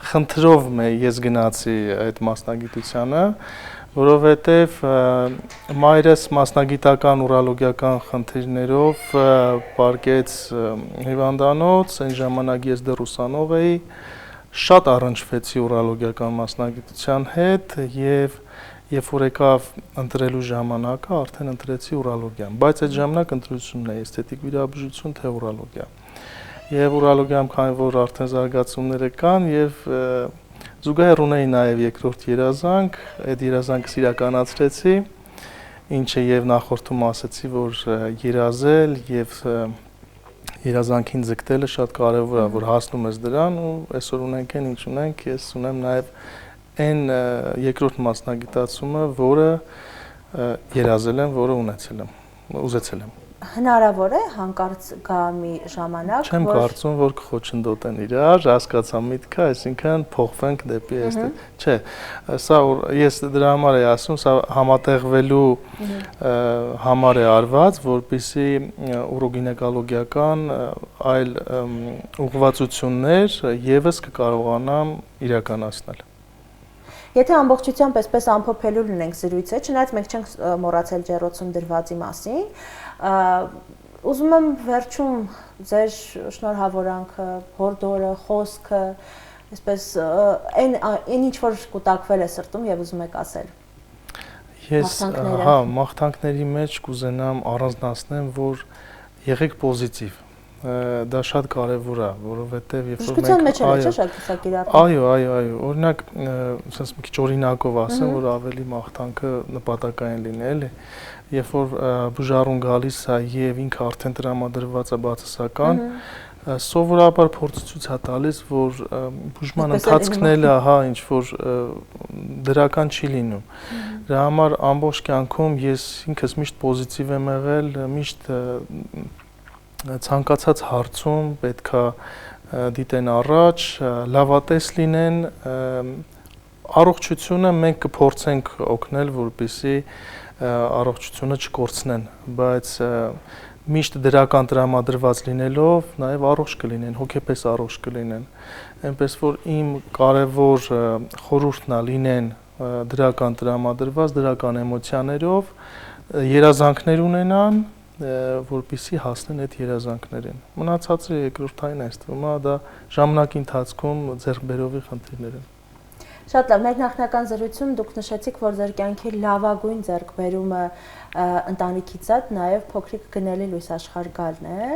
խնդրով ես գնացի այդ մասնագիտությանը, որովհետև մայրս մասնագիտական ուրոլոգիական խնդիրներով պարկեց հիվանդանոց, այն ժամանակ ես դեռ ուսանող էի, շատ առնչվեցի ուրոլոգիական մասնագիտության հետ եւ երբ որ եկավ ընտրելու ժամանակը, արդեն ընտրեցի ուրոլոգիան, բայց այդ ժամանակ ընտրությունն է էսթետիկ վիրաբուժություն թե ուրոլոգիա։ Եվ ուրոլոգիայում քանի որ արդեն զարգացումները կան եւ զուգահեռ ունեի նաև երկրորդ երազանք, այդ երազանքս իրականացրեցի, ինչը եւ նախորդում ասացի, որ երազել եւ երազանքին ձգտելը շատ կարեւոր է, որ հասնում ես դրան ու այսօր ունենք այն ինչ ունենք, ես ունեմ նաև այն երկրորդ մասնագիտացումը, որը երազել եմ, որը ուզեցել եմ։ Հնարավոր է հանկարծ գա մի ժամանակ, Չեմ կարծում, որ կխոչընդոտեն իրար, հասկացա միտքը, այսինքն փոխվենք դեպի այստեղ։ Չէ, սա ես դրա համար եմ ասում, սա համատեղվելու համար է արված, որպեսզի ուրոգինեկոլոգիական այլ ուղղվածություններ եւս կկարողանամ իրականացնել։ Եթե ամբողջությամբ այսպես ամփոփելու լինենք զրույցը, չնայած մենք չենք մոռացել ջեռոցում դրվածի մասին, ուզում եմ վերջում ձեր շնորհավորանքը, հորդորը, խոսքը, այսպես այն ինչ որ կուտակվել է սրտում եւ ուզում եք ասել։ Ես մաղթանքների մեջ կուզենամ առանձնացնեմ, որ եղեք պոզիտիվ։ Դա շատ կարևոր է, որովհետև երբ որ մենք մեջ է շա կիրառվում։ Այո, օրինակ, ասես մի քիչ օրինակով ասեմ, որ ավելի մաղթանքը նպատակային լինի, էլի։ Երբ որ բուժառուն գալիս է եւ ինքը արդեն տրամադրված է բացասական, սովորաբար փորձը ցույց է տալիս, որ բուժման ընթացքն էլ է, ինչ որ դրական չի լինում։ Դրա համար ամբողջ կյանքում ես ինքս միշտ պոզիտիվ եմ եղել, միշտ ցանկացած հարցում պետքա դիտեն առաջ, լավատես լինեն, առողջությունը մենք կփորձենք օգնել, որպեսզի առողջությունը չկորցնեն, բայց միշտ դրական տրամադրված լինելով նաև առողջ կլինեն, հոգեպես առողջ կլինեն։ Այնպես որ իմ կարևոր խորհուրդն է լինեն դրական տրամադրված, դրական էմոցիաներով, երազանքներ ունենան, որպեսզի հասնեն այդ երազանքներին։ Մնացածը երկրորդային այս թվում է, դա ժամանակի ընթացքում ձեռքբերովի խնդիրներ են։ Շատ լավ, մեր նախնական զրույցում դուք նշեցիք, որ ձեր կյանքի լավագույն ձեռքբերումը ընտանիքից է, նաև փոքրիկ գնելի լույս աշխարհ գալն է։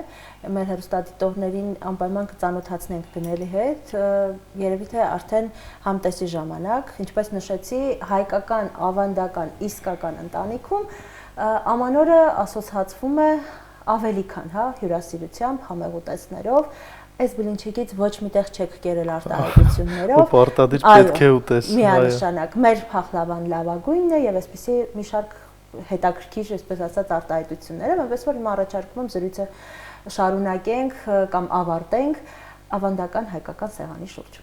Մեր հեռուստադիտողներին անպայման կծանոթացնենք գնելի հետ, երևի թե արդեն համտեսի ժամանակ, ինչպես նշեցի, հայկական, ավանդական, իսկական ընտանիքում ամանորը ասոցացվում է ավելի քան, հյուրասիրությամբ, համեղուտեսներով, այս բլինչիկից ոչ միտեղ չեք կերել արտահայտություններով։ Ու պարտադիր պետք է ուտես։ Միանշանակ, մեր փախլավան լավագույնն է եւ այսպեսի մի շարք հետաքրքիր, այսպես ասած, արտահայտություններով, այնպես որ հիմա առաջարկում եմ զրույցը շարունակենք կամ ավարտենք ավանդական հայկական սեղանի շուրջ։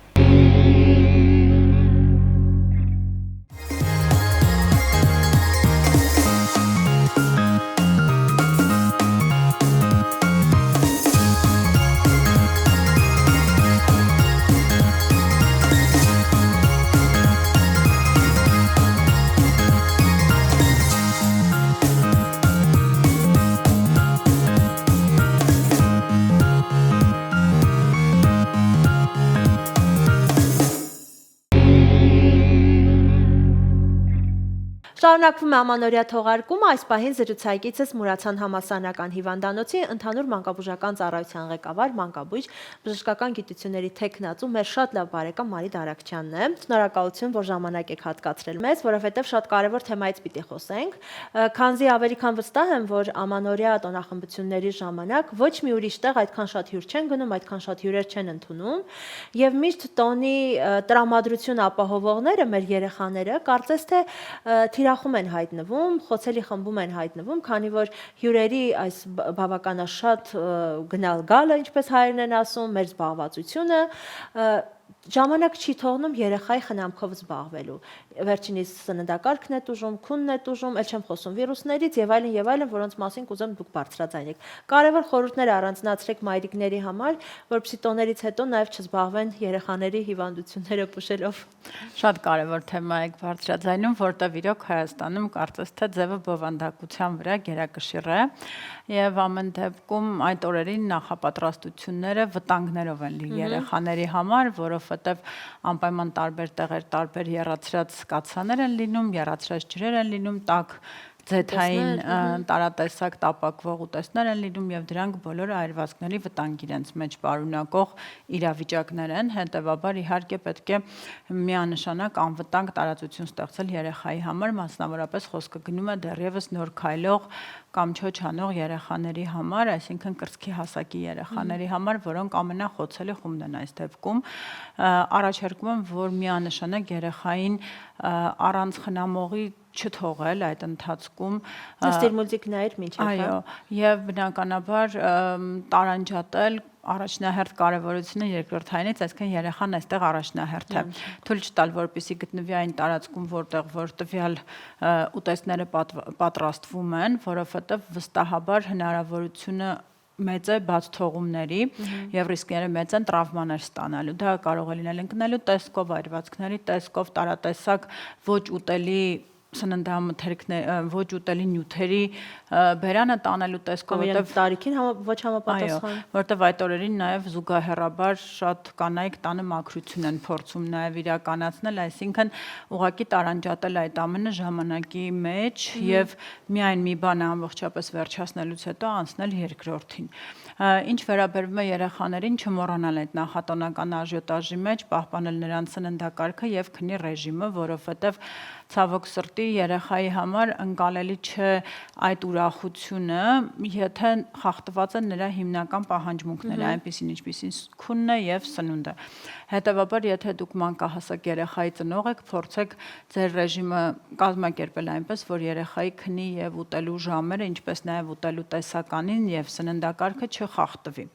Շարունակվում է ամանորյա թողարկումը, այս պահին զրուցակիցս Մուրացան համալսարանական հիվանդանոցի ընդհանուր մանկաբուժական ծառայության ղեկավար, մանկաբույժ, բժշկական գիտությունների թեկնածու մեր շատ լավ բարեկամ Մարիտ Արաքչյանն է։ Շնորհակալություն, որ ժամանակ եք հատկացրել մեզ, որովհետև շատ կարևոր թեմայից պիտի խոսենք, քանզի ավելի քան վստահ եմ, որ ամանորյա տոնախմբությունների ժամանակ ոչ մի ուրիշ տեղ այդքան շատ հյուր չեն գնում, այդքան շատ հյուրեր չեն ընդունում, եւ միշտ տոնի տրամադրություն ապահովողները, մեր երեխաները, կարծես թե թիրախում են հայտնվում, խոցելի խմբում են հայտնվում, քանի որ հյուրերի այս բավականաշատ գնալ գալը, ինչպես հայերեն են ասում, մեր զբաղվածությունը ժամանակ չի թողնում երեխայի խնամքով զբաղվելու։ Վերջինիս սննդակարգն է տուժում, քունն է տուժում, ել չեմ խոսում վիրուսներից եւ այլն, որոնց մասին կուզեմ դուք բարձրաձայնեք։ Կարևոր խորհուրդներ առանձնացրեք մայրիկների համար, որպեսզի տոներից հետո նաեւ չզբաղվեն երեխաների հիվանդությունները բուժելով։ Շատ կարևոր թեմա եք բարձրաձայնում, որտեղ իրոք Հայաստանում կարծես թե ձևը բովանդակության վրա գերակշիռ է եւ ամեն դեպքում այդ օրերին նախապատրաստությունները վտանգներով են լի երեխաների համար, որովհետեւ անպայման տարբեր տեղեր, տարբեր եռացրած կաթսաներ են լինում, եռացրած ջրեր են լինում, տաք ձեթային տարատեսակ տապակվող ուտեստներ են լինում եւ դրանք բոլորը այրվածքների վտանգ իրենց մեջ պարունակող իրավիճակներ են, հետեւաբար իհարկե պետք է միանշանակ անվտանգ տարածություն ստեղծել երեխայի համար, մասնավորապես խոսքը գնում է դեռևս նոր քայլող կամ չոչանող երեխաների համար, այսինքն կրծքի հասակի երեխաների համար, որոնք ամենախոցելի խումբն են այս դեպքում, առաջարկում եմ, որ միանշանակ երեխային առանց խնամողի չթողել այդ ընթացքում Ստիմուլիկ նայր մինչև։ Այո, եւ բնականաբար տարանջատել առաջնահերթ կարևորությունը երկրորդայինից, այսինքն երեխան այստեղ առաջնահերթ է։ Թույլ չտալ, որպեսզի գտնվի այն տարածքում, որ տվյալ ուտեստները պատրաստվում են, որովհետեւ վստահաբար հնարավորությունը մեծ է բաց թողումների եւ ռիսկները մեծ են տրավմաներ ստանալու։ Դա կարող է լինել ընկնելու տեսքով, այրվածքների տեսքով, տարատեսակ ոչ ուտելի սննդամթերքներ, ոչ ուտելի նյութերի բերանը տանելու տեսքով, որտեղ տարիքին ոչ համապատասխան, որտեղ այդ օրերին նաև զուգահեռաբար շատ կանայք տանը մաքրություն են փորձում նաև իրականացնել, այսինքն ուղղակի տարանջատել այդ ամենը ժամանակի մեջ եւ միայն մի բան ամբողջապես վերջացնելուց հետո անցնել երկրորդին։ Ինչ վերաբերվում է երեխաներին, չմոռանալ այդ նախատոնական աժիոտաժի մեջ պահպանել նրանց սննդակարգը եւ քնի ռեժիմը, որովհետեւ ցավոք սրտի երեխայի համար ընկալելի չէ այդ ուրախությունը, եթե խախտված են նրա հիմնական պահանջմունքները, այնպիսին ինչպիսին քունն է եւ սնունդը։ Հետևաբար, եթե դուք մանկահասակ երեխայի ծնող եք, փորձեք ձեր ռեժիմը կազմակերպել այնպես, որ երեխայի քնի եւ ուտելու ժամերը, ինչպես նաեւ ուտելու տեսականին եւ սննդակարգը չխախտվի։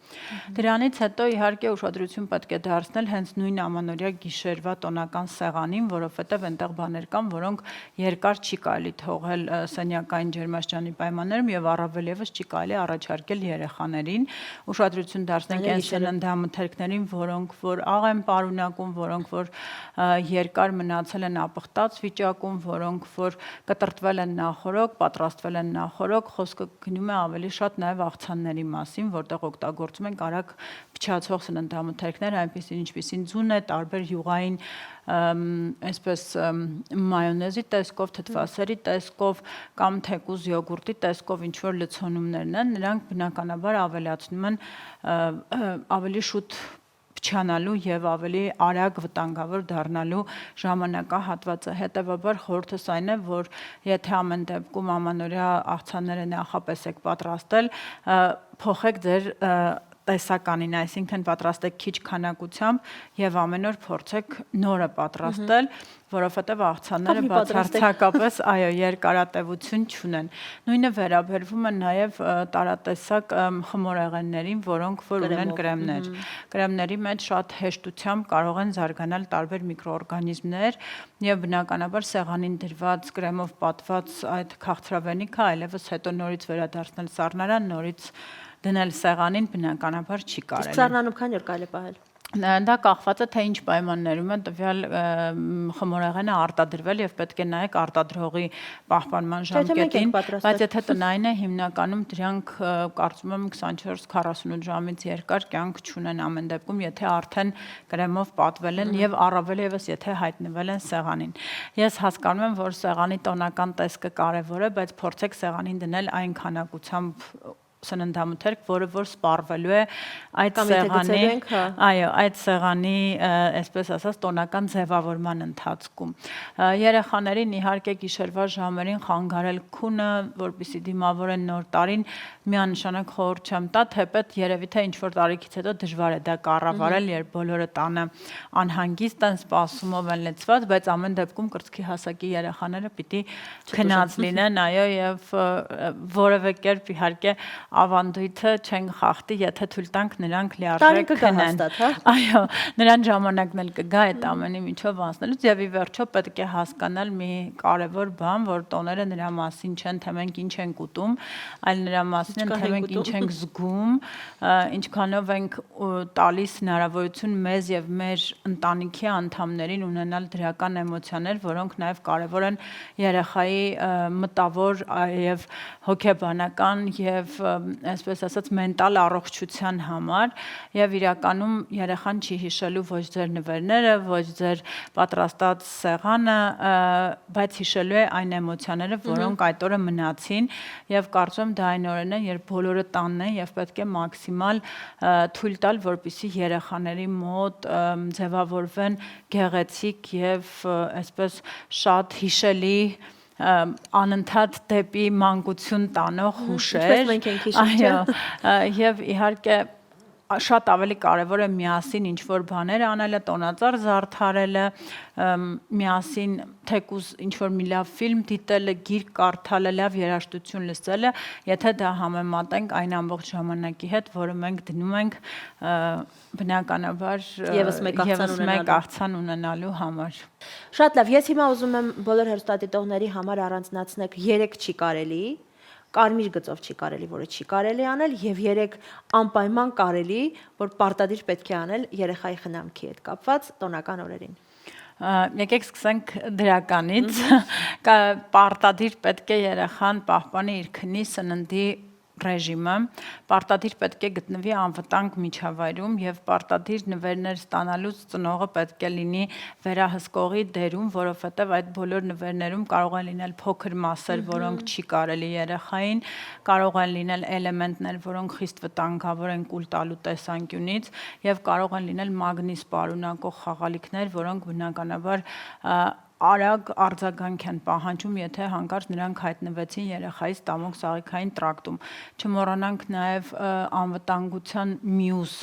Դրանից հետո իհարկե ուշադրություն պետք է դարձնել հենց նույն ամանորյա գիշերվա տոնական սեղանին, որովհետեւ այնտեղ բաներ կան, որոնք երկար չի կարելի թողել սենյակային ջերմաստիճանի պայմաններում եւ առավել եւս չի կարելի առաջարկել երեխաներին։ Ուշադրություն դարձնենք այն սննդամթերքներին, որոնք որ աղ են պարունակում, որոնք որ երկար մնացել են ապխտած վիճակում, որոնք որ կտրտվել են նախորոք, պատրաստվել են նախորոք, խոսքը գնում է ավելի շատ նաեւ աղցանների մասին, որտեղ օգտագործում են արագ փչացող սննդամթերքներ, այնպիսին ինչպիսին ձուն է, տարբեր յուղային այսպես մայոնեզի տեսքով, թթվասերի տեսքով կամ թեկուզ յոգուրտի տեսքով ինչ որ լցոնումներն են, նրանք բնականաբար ավելացնում են ավելի շուտ փչանալու եւ ավելի արագ վտանգավոր դառնալու ժամանակահատվածը։ Հետևաբար խորհուրդս այն է, որ եթե ամեն դեպքում ամանորյա աղցանները նախապես եք պատրաստել, փոխեք ձեր տեսականին, այսինքն պատրաստեք քիչ քանակությամբ եւ ամեն օր փորձեք նորը պատրաստել, որովհետեւ աղցանները բացարձակապես այո երկարատևություն չունեն։ Նույնը վերաբերվում է նաեւ տարատեսակ խմորեղեններին, որոնք որ ունեն կրեմներ։ Կրեմների մեջ շատ հեշտությամբ կարող են զարգանալ տարբեր միկրոօրգանիզմներ եւ բնականաբար սեղանին դրված կրեմով պատված այդ քաղցրավենիքը այլևս հետո նորից վերադարձնել սառնարան, նորից դնել սեղանին բնականաբար չի կարելի։ Իսկ սառնանում քանի օր կարելի է պահել։ Դա կախված է թե ինչ պայմաններում է տվյալ խմորեղենը արտադրվել եւ պետք է նայեք արտադրողի պահպանման ժամկետին, բայց եթե տնային է հիմնականում դրանք կարծում եմ 24-48 ժամից երկար կյանք չունեն ամեն դեպքում, եթե արդեն կրեմով պատվել են եւ առավել եւս եթե հայտնվել են սեղանին։ Ես հասկանում եմ, որ սեղանի տոնական տեսքը կարեւոր է, բայց փորձեք սեղանին դնել այն քանակությամբ սննդամթերք, որը որ սպառվելու է այդ սեղանի, այո, այդ սեղանի, այսպես ասած, տոնական ձևավորման ընթացքում։ Երեխաներին իհարկե գիշերվա ժամերին խանգարել քունը, որպեսզի դիմավորեն նոր տարին, միանշանակ խորհուրդ չեմ տա, թեպետ երևի թե ինչ որ տարիքից հետո դժվար է դա կառավարել, երբ բոլորը տանը անհանգիստ են, սպասումով են լեցված, բայց ամեն դեպքում կրծքի հասակի երեխաները պիտի քնած լինեն, այո, եւ որևէ կերպ իհարկե ավանդույթը չենք խախտի, եթե թույլ տանք նրանք Տարին լիարժեք կգա քնեն։ հաստատ, հա։ Այո, նրան ժամանակն էլ կգա այդ ամենի միջով անցնելուց եւ ի վերջո պետք է հասկանալ մի կարեւոր բան, որ տոները նրա մասին չեն, թե մենք ինչ ենք ուտում, այլ նրա մասին են, թե մենք ինչ ենք զգում, ինչքանով ենք տալիս հնարավորություն մեզ եւ մեր ընտանիքի անդամներին ունենալ դրական էմոցիաներ, որոնք նաեւ կարեւոր են երեխայի մտավոր եւ հոգեբանական եւ այսպես ասած մենտալ առողջության համար եւ իրականում երեխան չի հիշելու ոչ ձեր նվերները, ոչ ձեր պատրաստած սեղանը, բայց հիշելու է այն էմոցիաները, որոնք այդ օրը մնացին եւ կարծում եմ դա այն օրն է, երբ բոլորը տանն են եւ պետք է մաքսիմալ թույլ տալ, որպեսզի երեխաների մոտ ձևավորվեն գեղեցիկ եւ այսպես շատ հիշելի անընդհատ դեպի մանկություն տանող հուշեր։ Ինչպես մենք ենք հիշում, չէ՞։ Այո, եւ իհարկե շատ ավելի կարևոր է միասին ինչ-որ բաներ անելը, տոնածառ զարդարելը, միասին թեկուզ ինչ-որ մի լավ ֆիլմ դիտելը, գիրք կարդալը, լավ երաժշտություն լսելը, եթե դա համեմատենք այն ամբողջ ժամանակի հետ, որը մենք դնում ենք բնականաբար Եվս մեկ աղցան ունենալու համար։ Շատ լավ, ես հիմա ուզում եմ բոլոր հեռուստադիտողների համար առանձնացնեք 3 չի կարելի, կարմիր գծով չի կարելի, որը չի կարելի անել եւ 3 անպայման կարելի, որ պարտադիր պետք է անել երեխայի խնամքի հետ կապված տոնական օրերին։ Եկեք սկսենք դրականից։ Պարտադիր պետք է երեխան պահպանի իր քնի սննդի ռեժիմը, պարտադիր պետք է գտնվի անվտանգ միջավայրում եւ պարտադիր նվերներ ստանալուց ծնողը պետք է լինի վերահսկողի դերում, որովհետեւ այդ բոլոր նվերներում կարող են լինել փոքր մասեր, որոնք չի կարելի երեխային, կարող են լինել էլեմենտներ, որոնք խիստ վտանգավոր են կուլ տալու տեսանկյունից եւ կարող են լինել մագնիս պարունակող խաղալիքներ, որոնք բնականաբար արագ արձագանք են պահանջում, եթե հանկարծ նրանք հայտնվեցին երեխայի ստամոք սաղիքային տրակտում։ Չմոռանանք նաև անվտանգության մյուս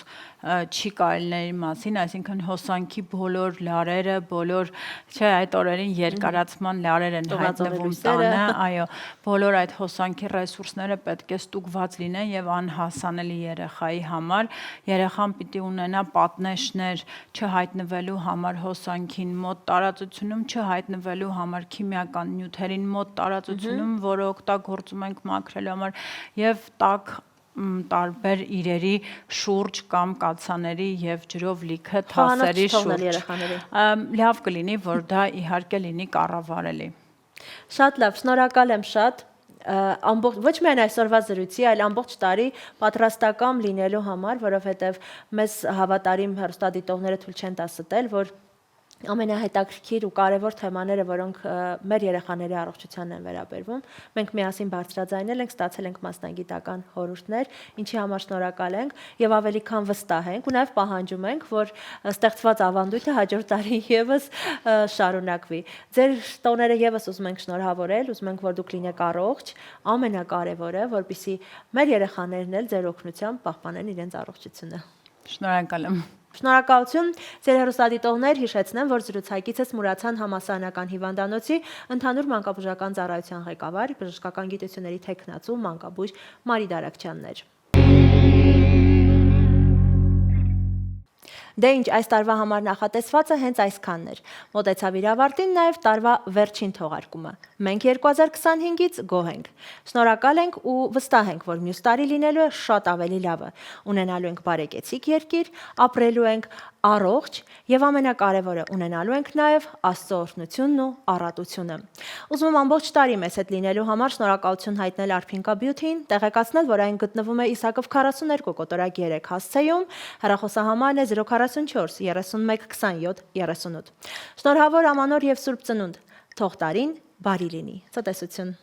չի կարելիների մասին, այսինքն հոսանքի բոլոր լարերը, բոլոր, չէ, այդ օրերին երկարացման լարեր են հայտնվում տանը, այո, բոլոր այդ հոսանքի ռեսուրսները պետք է ստուգված լինեն եւ անհասանելի երեխայի համար։ Երեխան պիտի ունենա պատնեշներ չհայտնվելու համար հոսանքին մոտ տարածությունում, հայտնվելու համար քիմիական նյութերին մոտ տարածությունում, որը օգտագործում ենք մաքրելու համար եւ տաք տարբեր իրերի շուրջ կամ կաթսաների եւ ջրով լիքը թասերի շուրջ։ Լավ կլինի, որ դա իհարկե լինի կառավարելի։ Շատ լավ, շնորհակալ եմ շատ ամբողջ ոչ միայն այսօրվա զրույցի, այլ ամբողջ տարի պատրաստական լինելու համար, որովհետեւ մեզ հավատարիմ հեռուստադիտողները թույլ չեն տա ստել, որ ամենահետաքրքիր ու կարևոր թեմաները, որոնք մեր երեխաների առողջությանն են վերաբերվում, մենք միասին բարձրաձայնել ենք, ստացել ենք մասնագիտական խորհուրդներ, ինչի համար շնորհակալ ենք եւ ավելի քան վստահ ենք ու նաեւ պահանջում ենք, որ ստեղծված ավանդույթը հաջորդ տարի եւս շարունակվի։ Ձեր տոները եւս ուզում ենք շնորհավորել, ուզում ենք, որ դուք լինեք առողջ, ամենակարևորը, որպեսզի մեր երեխաներն էլ ձեր օգնությամբ պահպանեն իրենց առողջությունը։ Շնորհակալ եմ։ Շնորհակալություն ձեր հեռուստադիտողներ, հիշեցնեմ, որ զրուցակիցս Մուրացան համալսարանական հիվանդանոցի ընդհանուր մանկաբուժական ծառայության ղեկավար, բժշկական գիտությունների թեկնածու մանկաբույժ Մարի Դարակչյանն էր։ Դե ինչ, այս տարվա համար նախատեսվածը հենց այսքանն էր։ Մոտեցավ իր ավարտին նաև տարվա վերջին թողարկումը։ Մենք 2025-ից գոհ ենք։ Շնորհակալ ենք ու վստահ ենք, որ մյուս տարի լինելու է շատ ավելի լավը։ Ունենալու ենք բարեկեցիկ երկիր, ապրելու ենք առողջ եւ ամենակարևորը ունենալու ենք նաեւ Աստծո օրհնությունն ու առատությունը։ Ուզում եմ ամբողջ տարի մեզ հետ լինելու համար շնորհակալություն հայտնել Արփինկա Beauty-ին, տեղեկացնել, որ այն գտնվում է Իսակով 42 կոտորակ 3 հասցեում, հեռախոսահամարն է 044 31 27 38։ Շնորհավոր Ամանոր եւ Սուրբ Ծնունդ, թող տարին բարի լինի։ Ցտեսություն։